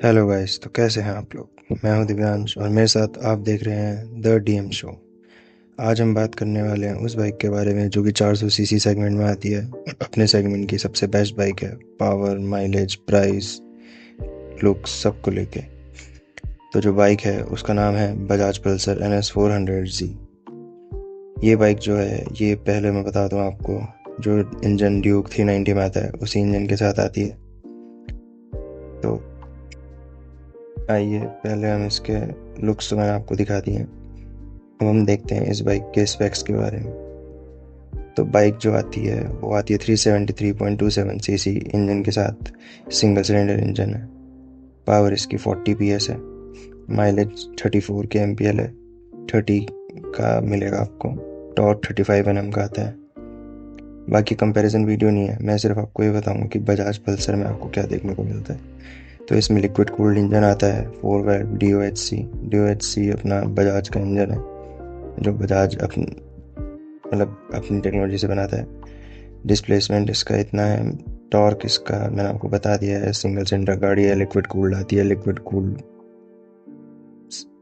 Hello guys. तो कैसे हैं आप लोग? मैं हूं दिव्यांश और मेरे साथ आप देख रहे हैं द डीएम शो। आज हम बात करने वाले हैं उस बाइक के बारे में जो कि 400 सीसी सेगमेंट में आती है और अपने सेगमेंट की सबसे बेस्ट बाइक है। पावर, माइलेज, प्राइस, लुक्स सबको लेके। तो जो बाइक है उसका नाम है बजाज पल्सर NS 400Z। ये बाइक जो है, ये पहले मैं बता दूं आपको, जो इंजन ड्यूक 390 में आता है उसी इंजन के साथ आती है। तो आइए पहले हम इसके लुक्स तो मैंने आपको दिखा दिए हैं। अब हम देखते हैं इस बाइक के स्पेक्स के बारे में। तो बाइक जो आती है वो आती है 373.27 सीसी इंजन के साथ। सिंगल सिलेंडर इंजन है। पावर इसकी 40 PS है। माइलेज 34 के MPL है। 30 का मिलेगा आपको। टॉर्क 35 Nm का आता है। बाकी कंपैरिजन वीडियो नहीं है, मैं सिर्फ आपको ये बताऊंगा कि बजाज पल्सर में आपको क्या देखने को मिलता है। तो इसमें लिक्विड कूल्ड इंजन आता है, 4 वाल्व DOHC अपना बजाज का इंजन है जो बजाज अपनी अपनी टेक्नोलॉजी से बनाता है। डिस्प्लेसमेंट इसका इतना है। टॉर्क इसका मैंने आपको बता दिया है। सिंगल सिलेंडर गाड़ी है, लिक्विड कूल्ड आती है। लिक्विड कूल्ड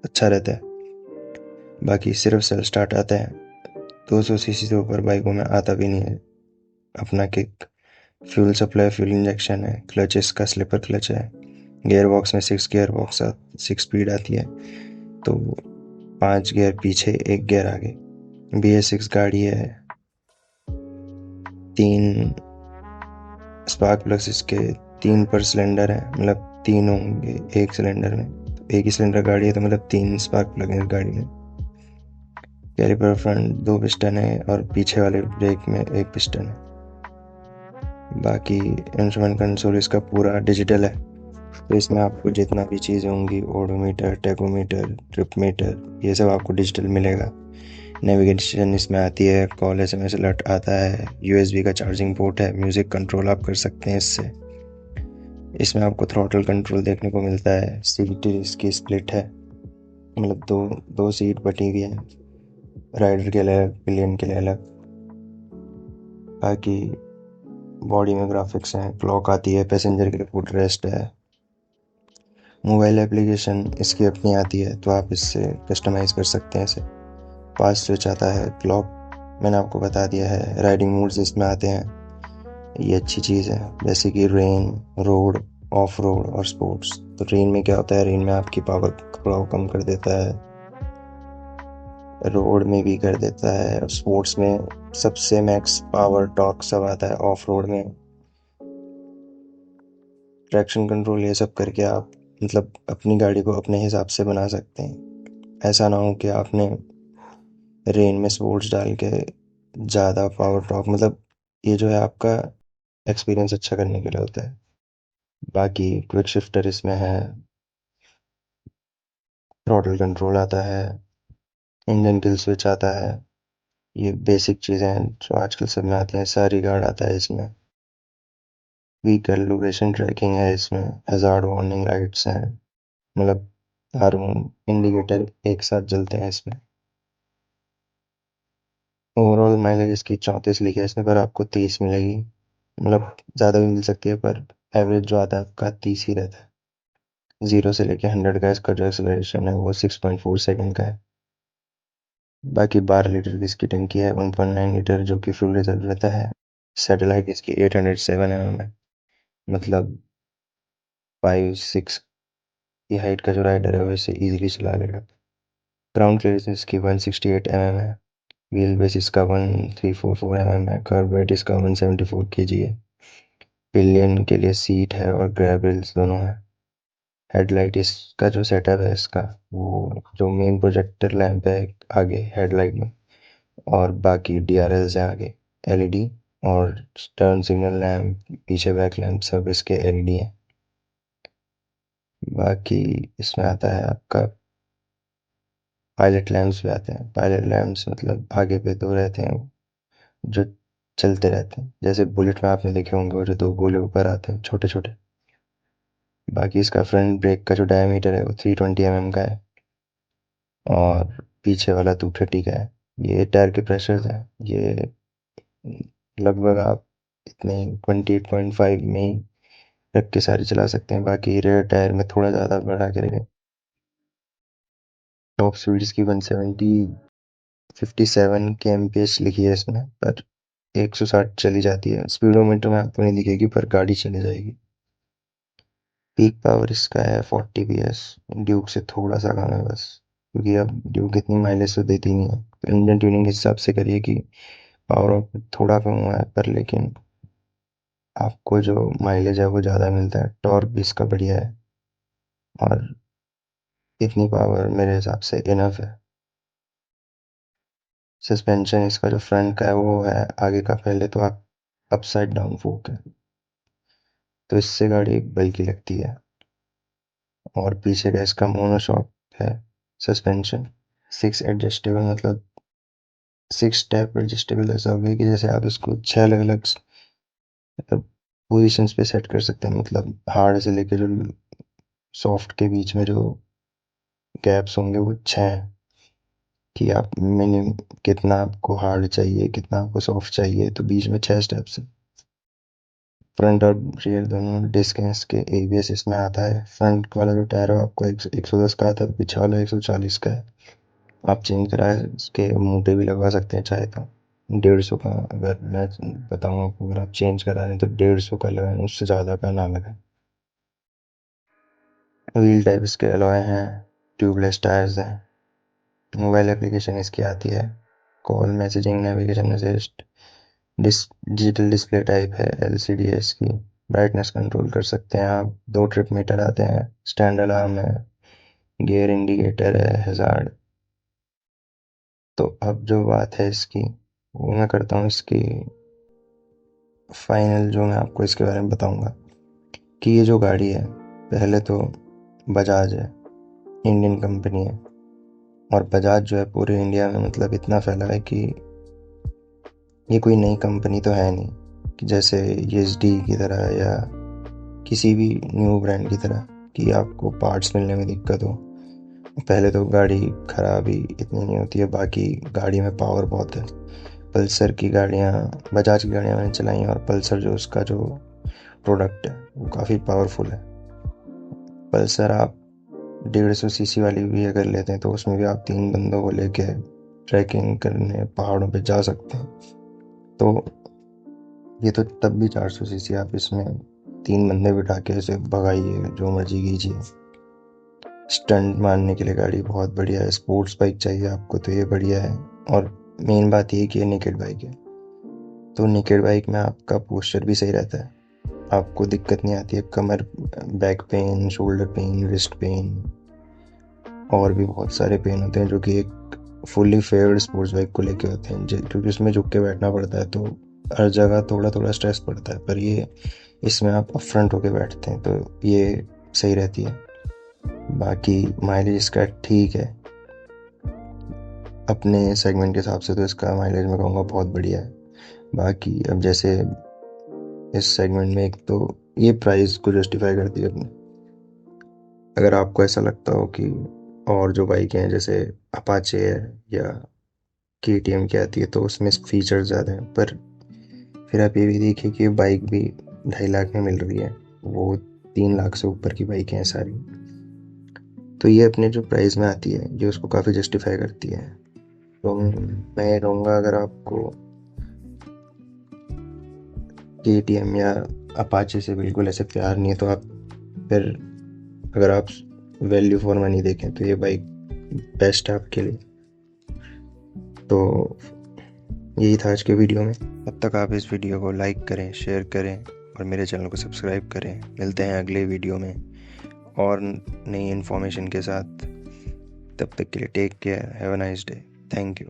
अच्छा रहता है। बाकी सिर्फ सेल्फ स्टार्ट आता है। 200 सीसी से ऊपर बाइकों में आता भी नहीं है। अपना kick, fuel supply, fuel injection है। क्लच इसका स्लिपर क्लच है। गियर बॉक्स में 6 गियर बॉक्स 6 स्पीड आती है। तो 5 गियर पीछे, 1 गियर आगे। BS6 गाड़ी है। 3 स्पार्क प्लग्स इसके 3 पर सिलेंडर है, मतलब 3 होंगे एक सिलेंडर में। तो एक ही सिलेंडर गाड़ी है तो मतलब 3 स्पार्क प्लग है इस गाड़ी में। कैलिपर फ्रंट 2 पिस्टन है और पीछे वाले ब्रेक में 1 पिस्टन है। बाकी इंस्ट्रूमेंट कंसोल इसका पूरा डिजिटल है। तो इसमें आपको जितना भी चीज़ें होंगी, ओडोमीटर, टेकोमीटर, ट्रिप मीटर, ये सब आपको डिजिटल मिलेगा। नेविगेशन इसमें आती है। कॉल SMS अलर्ट आता है। USB का चार्जिंग पोर्ट है। म्यूज़िक कंट्रोल आप कर सकते हैं इससे। इसमें आपको थ्रॉटल कंट्रोल देखने को मिलता है। सीट इसकी स्प्लिट है, मतलब दो दो सीट बटी हुई है। राइडर के लिए अलग, पिलियन के लिए अलग। बाकी बॉडी में ग्राफिक्स हैं। क्लॉक आती है। पैसेंजर के लिए फुट रेस्ट है। मोबाइल एप्लीकेशन इसकी अपनी आती है तो आप इससे कस्टमाइज़ कर सकते हैं इसे। फास्ट स्विच आता है। क्लॉक मैंने आपको बता दिया है। राइडिंग मोड्स इसमें आते हैं। ये अच्छी चीज़ है, जैसे कि रेन, रोड, ऑफ रोड और स्पोर्ट्स। तो रेन में क्या होता है, रेन में आपकी पावर थोड़ा कम कर देता है। रोड में भी कर देता है। स्पोर्ट्स में सबसे मैक्स पावर टॉर्क सब आता है। ऑफ रोड में ट्रैक्शन कंट्रोल, ये सब करके आप मतलब अपनी गाड़ी को अपने हिसाब से बना सकते हैं। ऐसा ना हो कि आपने रेन में स्पोर्ट्स डाल के ज़्यादा पावर टॉर्क, मतलब ये जो है आपका एक्सपीरियंस अच्छा करने के लिए होता है। बाकी क्विक शिफ्टर इसमें है। थ्रॉटल कंट्रोल आता है। इंजन किल स्विच आता है। ये बेसिक चीज़ें हैं जो आजकल सब में आती हैं। सारी गार्ड आता है इसमें। व्हीकल लोकेशन ट्रैकिंग है इसमें। हैजार्ड वार्निंग लाइट्स हैं, मतलब हार्मोन इंडिकेटर एक साथ जलते हैं इसमें। ओवरऑल माइलेज इसकी 34 लिखी है इसमें, पर आपको 30 मिलेगी। मतलब ज़्यादा भी मिल सकती है, पर एवरेज जो आता है आपका 30 ही रहता है। 0 से लेके 100 का इसका जो एक्सेलरेशन है वो 6.4 सेकेंड का है। बाकी 12 लीटर की इसकी टंकी है। 1.9 लीटर जो कि फ्यूल रिजर्व रहता है। सैटेलाइट इसकी 807 mm है, मतलब 5'6" की हाइट का जो राइडर है वो इसे ईजिली चला लेगा। ग्राउंड क्लियरेंस इसकी 168 mm है। व्हील बेस इसका 1344 mm है। कर्ब वेट इसका 174 kg है। पिलियन के लिए सीट है और ग्रैब रेल्स दोनों है। हेडलाइट इसका जो सेटअप है इसका, वो जो मेन प्रोजेक्टर लैंप है आगे हेडलाइट में, और बाकी DRLs हैं आगे, LED, और टर्न सिग्नल लैंप, पीछे बैक लैंप सब इसके LED हैं। बाकी इसमें आता है आपका पायलट लैंप्स भी आते हैं। पायलट लैंप्स मतलब आगे पे दो रहते हैं जो चलते रहते हैं, जैसे बुलेट में आपने देखे होंगे वो जो दो गोले ऊपर आते हैं छोटे छोटे। बाकी इसका फ्रंट ब्रेक का जो डायमीटर है वो 320 mm का है और पीछे वाला 230 का है। ये टायर के प्रेशर्स हैं। ये लगभग आप इतने 28.5 में ही रख के सारी चला सकते हैं। बाकी रेयर टायर में थोड़ा ज़्यादा बढ़ा के रखें। टॉप स्पीड इसकी 157 के एमपीएच लिखी है इसमें, पर 160 चली जाती है। स्पीडोमीटर में आपको नहीं दिखेगी पर गाड़ी चली जाएगी। पीक पावर इसका है 40 PS, ड्यूक से थोड़ा सा कम है बस, क्योंकि अब ड्यूक इतनी माइलेज तो देती नहीं है। तो इंजन ट्यूनिंग के हिसाब से करिए कि पावर ऑफ थोड़ा कम हुआ है, पर लेकिन आपको जो माइलेज है वो ज़्यादा मिलता है। टॉर्क भी इसका बढ़िया है और इतनी पावर मेरे हिसाब से इनफ है। सस्पेंशन इसका जो फ्रंट का है वो है आगे का, पहले तो आप अपसाइड डाउन फोक है, तो इससे गाड़ी बल्की लगती है। और पीछे का इसका मोनोशॉक है सस्पेंशन। 6 एडजस्टेबल, मतलब 6 स्टेप एडजस्टेबल, ऐसा हो गया कि जैसे आप इसको 6 अलग अलग पोजिशंस पे सेट कर सकते हैं। मतलब हार्ड से लेकर जो सॉफ्ट के बीच में जो गैप्स होंगे वो 6 हैं, कि आप मिनिमम कितना आपको हार्ड चाहिए, कितना आपको सॉफ्ट चाहिए, तो बीच में 6 स्टेप्स हैं। फ्रंट और रियर दोनों डिस्क हैं इसके। एबीएस इसमें आता है। फ्रंट वाला जो टायर है वो आपको 110 का आता है, पीछे वाला 140 का है। आप चेंज कराए इसके मोटे भी लगवा सकते हैं चाहे तो। 150 का अगर मैं बताऊँ आपको, अगर आप चेंज करा रहे हैं तो 150 का लगाएं, उससे ज़्यादा का ना लगाएं। व्हील टाइप इसके अलॉय हैं, ट्यूबलेस टायर्स हैं। मोबाइल एप्लीकेशन इसकी आती है, call, messaging, navigation assist. Digital display type है, एलसीडी है इसकी। ब्राइटनेस कंट्रोल कर सकते हैं आप। 2 ट्रिप मीटर आते हैं, स्टैंड अलार्म है, गियर इंडिकेटर है, हैजार्ड। तो अब जो बात है इसकी, वो मैं करता हूँ इसकी फाइनल, जो मैं आपको इसके बारे में बताऊंगा कि ये जो गाड़ी है, पहले तो बजाज है, इंडियन कंपनी है। और बजाज जो है पूरे इंडिया में मतलब इतना फैला है कि ये कोई नई कंपनी तो है नहीं, कि जैसे ईएसडी की तरह या किसी भी न्यू ब्रांड की तरह कि आपको पार्ट्स मिलने में दिक्कत हो। पहले तो गाड़ी खराब ही इतनी नहीं होती है, बाकी गाड़ी में पावर बहुत है। पल्सर की गाड़ियाँ, बजाज की गाड़ियाँ मैंने चलाई, और पल्सर जो उसका जो प्रोडक्ट है वो काफ़ी पावरफुल है। पल्सर आप 150 सीसी वाली भी अगर लेते हैं तो उसमें भी आप 3 बंदों को लेके ट्रैकिंग करने पहाड़ों पे जा सकते हैं। तो ये तो तब भी 400 सीसी, आप इसमें 3 बंदे बिठा के ऐसे भगाइए, जो मर्जी कीजिए। स्टंट मारने के लिए गाड़ी बहुत बढ़िया है। स्पोर्ट्स बाइक चाहिए आपको तो ये बढ़िया है। और मेन बात ये है कि ये नेकेड बाइक है, तो नेकेड बाइक में आपका पोस्चर भी सही रहता है, आपको दिक्कत नहीं आती है कमर, back pain, shoulder pain, wrist pain, और भी बहुत सारे पेन होते हैं जो कि एक फुल्ली फेयर्ड स्पोर्ट्स बाइक को लेके होते हैं, क्योंकि उसमें झुक के बैठना पड़ता है, तो हर जगह थोड़ा थोड़ा स्ट्रेस पड़ता है। पर ये इसमें आप फ्रंट होके बैठते हैं तो ये सही रहती है। बाकी माइलेज इसका ठीक है, अपने सेगमेंट के हिसाब से तो इसका माइलेज मैं कहूँगा बहुत बढ़िया है। बाकी अब जैसे इस सेगमेंट में एक तो ये प्राइस को जस्टिफाई करती है अपने। अगर आपको ऐसा लगता हो कि और जो बाइक हैं जैसे अपाचे है या केटीएम की आती है तो उसमें फीचर्स ज़्यादा हैं, पर फिर आप ये भी देखिए कि बाइक भी 2.5 लाख में मिल रही है, वो 3 लाख से ऊपर की बाइकें हैं सारी। तो ये अपने जो प्राइस में आती है ये उसको काफ़ी जस्टिफाई करती है। तो मैं ये कहूँगा, अगर आपको केटीएम या अपाचे से बिल्कुल ऐसे प्यार नहीं है तो आप फिर, अगर आप वैल्यू फॉर मनी देखें तो ये बाइक बेस्ट है आपके लिए। तो यही था आज के वीडियो में। अब तक आप इस वीडियो को लाइक करें, शेयर करें और मेरे चैनल को सब्सक्राइब करें। मिलते हैं अगले वीडियो में और नई इन्फॉर्मेशन के साथ। तब तक के लिए take care, have a nice day, thank you.